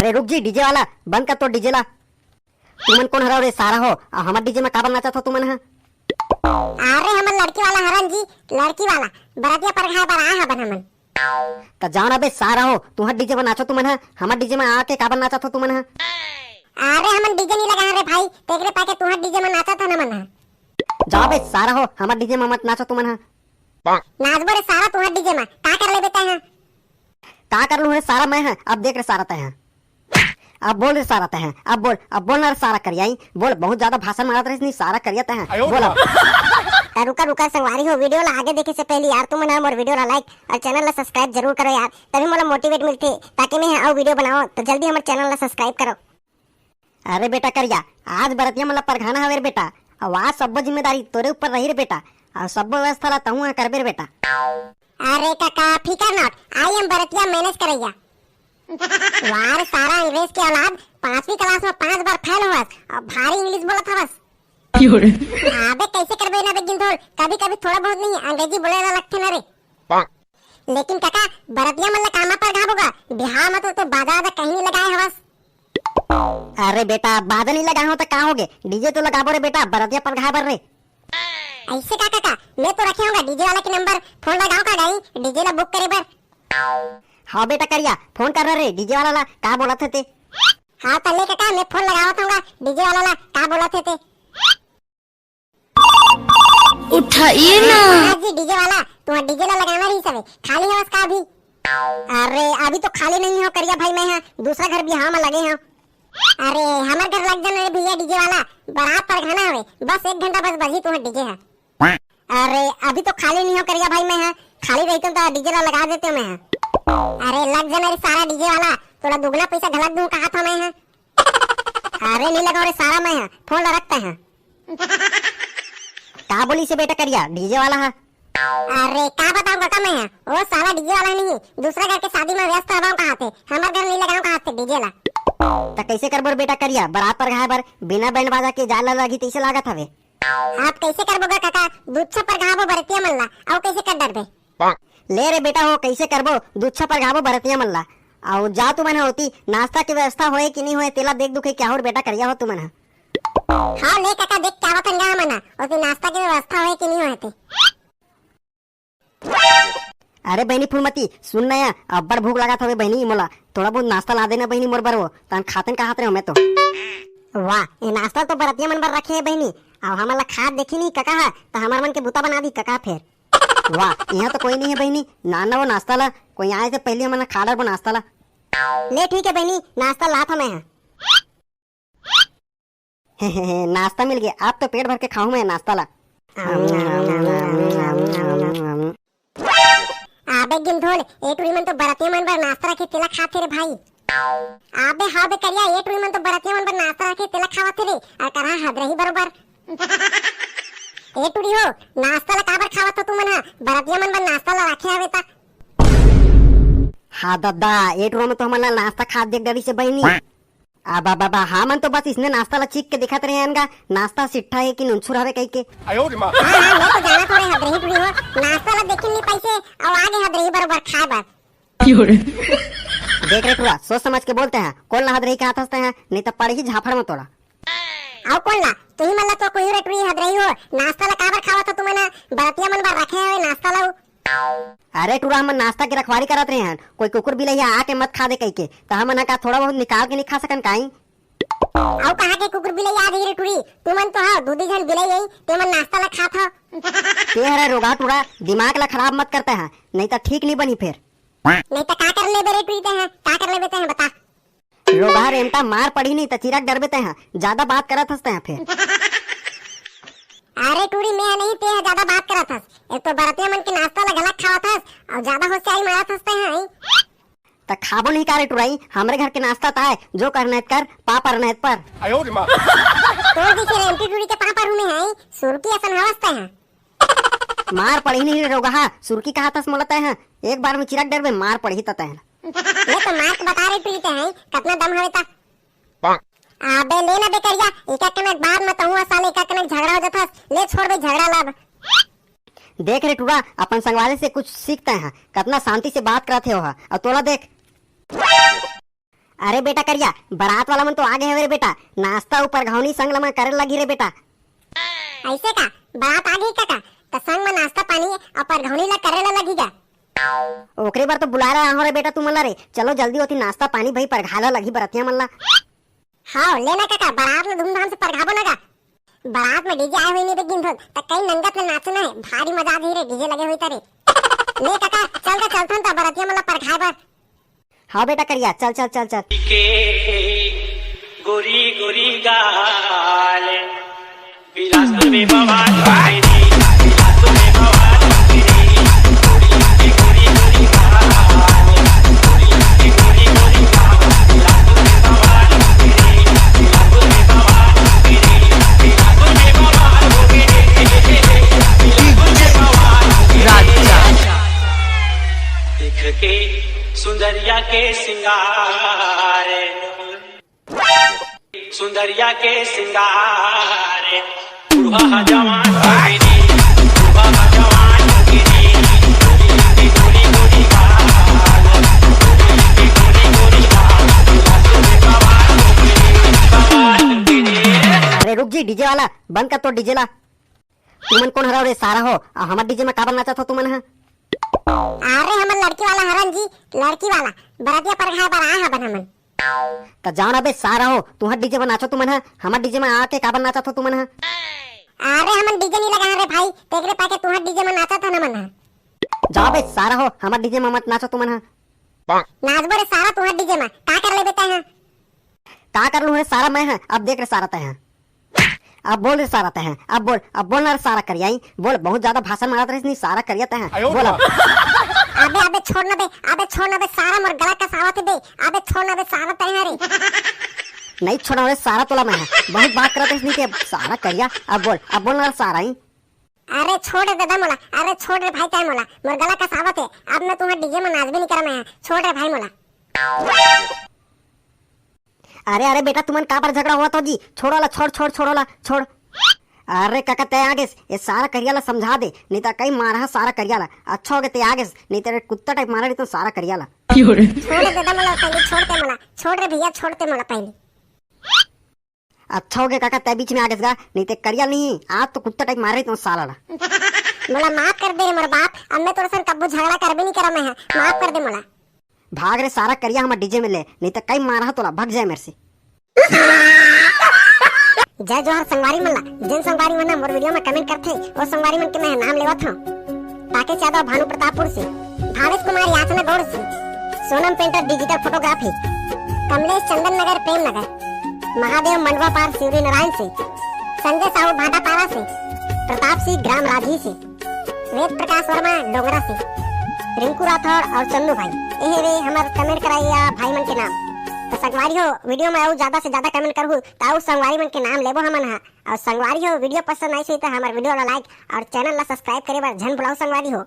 अरे रुक जी, डीजे वाला बंद कर तो डीजे ला। तुमन कौन हरा रे सारा हो और हमार डीजे में का बनना चाहता तुमन है? अरे हमन लड़की वाला हरन जी, लड़की वाला बरातिया पर घाय पर आ हबन हमन। तो जान अबे सारा हो तुहर डीजे में नाचो तुमन है, हमार डीजे में आके का बनना चाहता तुमन है? अरे हमन डीजे नहीं लगा रे भाई, तेरे पाके तुहर डीजे में नाचा था ना मन है। जाओ बे सारा हो, हमार डीजे में मत नाचो तुमन है। नाचबो रे सारा तुहर डीजे में, का कर ले बेटा है? का कर लूं रे सारा मैं है? अब देख रे सारा तय है, अब बोल रे सारा तय है, अब बोल ना रे सारा करियाई, बोल बहुत ज्यादा भाषण मारत रहिस नहीं, सारा करिया तय है बोल अब। रुका संगवारी हो, वीडियो ला आगे देखे से पहले यार तुम ना मोर वीडियो ला लाइक और चैनल ला सब्सक्राइब जरूर करो यार, तभी मोला मोटिवेट मिलते ताकि मैं और वीडियो बनाओ, तो जल्दी हमारे चैनल ला सब्सक्राइब करो। अरे बेटा करिया, आज बरतिया मतलब परघाना हवे रे बेटा, और आज सब जिम्मेदारी तोरे ऊपर रही रे बेटा, और सब व्यवस्था ला तहु करबे रे बेटा। अरे काका फिकर नॉट, आई एम बरतिया मैनेज करैया। वार सारा अंग्रेज के औलाद 5वीं क्लास में 5 बार फेल हुआ और भारी इंग्लिश बोलत हवस। अबे कैसे करबे ना बे गिंधोल, कभी कभी थोड़ा बहुत नहीं अंग्रेजी बोले ला लगते ना रे। लेकिन काका बरतिया मतलब कामा पर घाबोगा, बिहार में तो बाजा कहीं नहीं लगाए हवस। अरे बेटा बाजा नहीं लगा हो तो का होगे, डीजे तो लगाबो रे बेटा, बरतिया पर घाबर रे। ऐसे का मैं तो रखे होगा डीजे वाला के नंबर, फोन लगाओ का गई डीजे ला बुक करे बर। हाँ बेटा करिया, फोन कर रे डीजे वाला ला, का बोला थे? हाँ तले काका मैं फोन लगावत हूँगा डीजे वाला ला, का बोला थे? उठाइए ना जी डीजे वाला, तुम्हारा डीजे ला लगाना नहीं सवे, खाली है उसका अभी? अरे अभी तो खाली नहीं हो करिया भाई, मैं दूसरा घर भी हाँ में लगे हैं। अरे हमारे घर लग जाना रे भैया डीजे वाला, बारात पर घना हवे, बस 1 घंटा बस बजी तुम्हारा डीजे है। अरे अभी तो खाली नहीं हो करिया भाई, मैं खाली रहता तो डीजे ला लगा देते मैं। अरे लग जाना रे सारा डीजे वाला, थोड़ा दुगना पैसा घलक दूं कहा था मैं। अरे नहीं लगा रे सारा, मैं फोन ला रखते हैं। का बोली से बेटा करिया डीजे वाला है? अरे का बताऊं काका मैं, वो सारा डीजे वाला नहीं, दूसरा घर के शादी में व्यस्त हवा कहा थे, हमारे घर नहीं लगाऊं कहा थे डीजे ला। तो कैसे करबो बेटा करिया, बारात पर घाय बर बिना बैंड बाजा के जाला लगी तैसे लागत हवे। आप कैसे करबोगा काका, दूध पर घाबो बरतिया मल्ला, और कैसे कर डरबे? ले रे बेटा हो कैसे करबो, दूध पर घाबो बरतिया मल्ला, और जा तू मन होती नाश्ता की व्यवस्था होए कि नहीं होए तेला देख दुखे क्या हो बेटा करिया हो तू मन। हाँ ले काका देख क्या होता है मना, और नाश्ता की व्यवस्था होए कि नहीं होए? अरे बहनी फूलमती सुन ना यार, अब बड़ भूख लगा था बहनी मोला, थोड़ा बहुत नाश्ता ला देना बहनी मोर बर, वो तन खातन का हाथ रहे मैं तो। वाह ये नाश्ता तो बरतिया मन बर रखे है बहनी, और हमारा खाद देखी नहीं काका है, तो हमारे मन के बुता बना दी काका फिर। वाह यहाँ तो कोई नहीं है बहनी, ना वो नाश्ता ला, कोई आए से पहले हमारा खा डर वो नाश्ता ला। ले ठीक है बहनी, नाश्ता ला था मैं। नाश्ता मिल गया, आप तो पेट भर के खाऊं मैं नाश्ता ला। आबे गिंधोल एक मन तो बरतिया मन बर नाश्ता रखे तेला खाते रे भाई। आबे हाँ बे करिया एक मन तो बरतिया मन बर नाश्ता रखे तेला खावते रे, और करा हद रही बरोबर। ए टुड़ी हो नाश्ता ला काबर खावत हो तू मन, बरतिया मन बर नाश्ता ला रखे हवे ता। हाँ दादा एक में तो हमारा नाश्ता खा देख डरी से बहनी। आबा बाबा हाँ मन तो बस इसने नाश्ता ला चीख के दिखाते रहे हैं, नाश्ता सिट्ठा है कि नुनछुर हवे कह के। हाँ मैं तो जाना थोड़े हद रही टुड़ी हो, नाश्ता ला देखी नहीं पैसे और आगे हद रही बरोबर खाए बार। देख रे टुरा सोच समझ के बोलते हैं, कौन ला हद रही के हाथ हंसते हैं, नहीं तो पड़े ही झाफड़ में तोड़ा। आओ कौन ला तू ही मतलब तो कोई रे टुड़ी हद रही हो, नाश्ता ला काबर खावत हो तू मना, बरतिया मन बर रखे हवे नाश्ता ला। अरे टूरा हम नाश्ता की रखवारी करत रहे हैं, कोई कुकुर बिलैया आके मत खा दे कह के, तो हम का थोड़ा बहुत निकाल के नहीं खा सकन काई। आओ कहा के कुकुर बिलैया आ गई रे टुड़ी, तू मन तो हां दूधी जन बिलैया ते मन नाश्ता ला खा था। के हरे रोगा टूरा दिमाग ला खराब मत करते हैं, नहीं तो ठीक नहीं बनी फिर। नहीं तो का कर ले बेरे टुड़ी ते हैं, का कर ले बेते हैं बता। रोगा रेमटा मार पड़ी नहीं तो चिराग डर बेते हैं, ज्यादा बात करत हंसते हैं फिर। अरे टूड़ी मैं नहीं ते ज्यादा बात करत हस, एक तो बरतिया मन के नाश्ता ला गलत खावत हस और ज्यादा होशियारी मारत हसते हैं। तो खाबो नहीं का रे टुराई, हमारे घर के नाश्ता ताए जो करना है कर, पाप करना है पर। तो जैसे रेमटी टूड़ी के पापा रूम में है, सुरकी असन हवसते हैं। मार पड़ी नहीं रे रोगा, सुरकी कहा था मोलता है, एक बार में चिराग डर में मार पड़ी तता है। ये तो मार्क बता रहे टूड़ी ते हैं, कितना दम हवे ता। आबे ले ना बे करिया, एक कनक बाद में तहुआ साले एक कनक झगड़ा हो जाता, ले छोड़ बे झगड़ा लब। देख रे टूरा अपन संगवाले से कुछ सीखते हैं, कितना शांति से बात करते हो और तोला देख। अरे बेटा करिया, बारात वाला मन तो आगे है रे बेटा, नाश्ता ऊपर घौनी संग लमा करे लगी रे बेटा। ऐसे का बारात आ गई काका, तो संग में नाश्ता पानी और परघौनी ला करे ला लगीगा। ओकरे बार तो बुला रहा हो रे बेटा तुम रे, चलो जल्दी होती नाश्ता पानी भाई परघाला लगी बरतिया मन ला। हाँ लेना काका, बारात में धूमधाम से परघाबो ना का। बारात में डीजे आए हुई नहीं बेगिन थोड़, तो कई नंगत में नाचना है, भारी मजा आ रे डीजे लगे हुई तारे। ले काका चलता तो बरतिया मन ला परघाए बर। हाँ बेटा करिया, चल चल चल चल। गोरी गोरी गाल बिलासपुर में बवाल भाई। के सुंदरिया के सिंगार, सुंदरिया के सिंगार, बुढ़ा जवान भाई बुढ़ा जवान अरे रुक जी, डीजे वाला बंद कर तो डीजे ला। तुमन कौन हरा रे सारा हो, हमार डीजे में काबर नाचा था तुमन? है अरे हमन लड़की वाला हरन जी, लड़की वाला बरातिया परघाए बर आए हबन हमन। तो जान अबे सारा हो, तुहर डीजे में नाचो तुमन है, हमार डीजे में आके काबर नाचा था तुमन? है अरे हमन डीजे नहीं लगा रे भाई, तेरे पाके तुहर डीजे में नाचा था ना मन। जाओ बे सारा हो, हमार डीजे में मत नाचो तुमन। है नाचबो रे सारा तुहर डीजे में, का कर ले बेटा? है का कर लूं रे सारा मैं? है अब देख रे सारा तय है, अब बोल रे सारा तय है, अब बोल ना रे सारा करियाई, बोल बहुत ज्यादा भाषण मारत रहिस नहीं, सारा करिया तय है बोल अब। अबे छोड़ ना बे सारा मोर गला का सावत बे, अबे छोड़ ना बे सारा तय है रे। नहीं छोड़ा रे सारा तोला मैं है, बहुत बात करत रहिस नहीं के सारा करिया, अब बोल ना रे सारा ही। अरे छोड़ रे दादा मोला, अरे छोड़ रे भाई तय मोला, मोर गला का सावत है, अब मैं तुम्हारे डीजे में नाच भी नहीं करा मैं, छोड़ रे भाई मोला। अरे बेटा तुमन का पर झगड़ा हुआ तो जी, छोड़ोला छोड़। अरे काका तय आगे ये सारा करियाला समझा दे, नहीं तो कई मारा सारा करियाला। अच्छा हो गया तय आगे, नहीं तो कुत्ता टाइप मारा नहीं तो सारा करियाला। छोड़ रे दादा मोला पहले, छोड़ रे भैया, छोड़ते मोला पहले। अच्छा हो गया काका तय बीच में आगे गा, नहीं तो करिया नहीं आज तो कुत्ता टाइप मार रही तो साला ला। मोला माफ कर दे रे मोर बाप, अब मैं तोरे संग कब्बू झगड़ा करबे नहीं करा मैं, माफ कर दे मोला। भाग रे सारा करिया हमारे डीजे में ले, नहीं तो कई मारा तोला, भाग जाए मेरे से। जय जोहर संगवारी मन ला, जिन संगवारी मन मोर वीडियो में कमेंट करथे वो संगवारी मन के मैं नाम लेवत हूं। राकेश यादव भानु प्रतापपुर से, भावेश कुमार याचना गौड़ से, Sonam painter digital photography, Kamlesh Chandan Nagar Prem Nagar, Mahadev Mandwa पार शिवरी नारायण से, संजय साहू भाटा पारा से, प्रताप सिंह ग्राम राजी से, वेद प्रकाश वर्मा डोंगरा से, रिंकू राठौड़ और चंदू भाई, यही वे हमारे कमेंट कराइया भाई मन के नाम। तो संगवारी हो वीडियो में और ज्यादा से ज्यादा कमेंट करहु तो संगवारी मन के नाम लेबो हमन हा। और संगवारी हो वीडियो पसंद आई तो हमारे वीडियो ला लाइक और चैनल ला सब्सक्राइब करे बर झन भुलाओ संगवारी हो।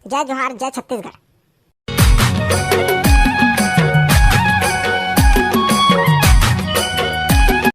जय जोहार, जय छत्तीसगढ़।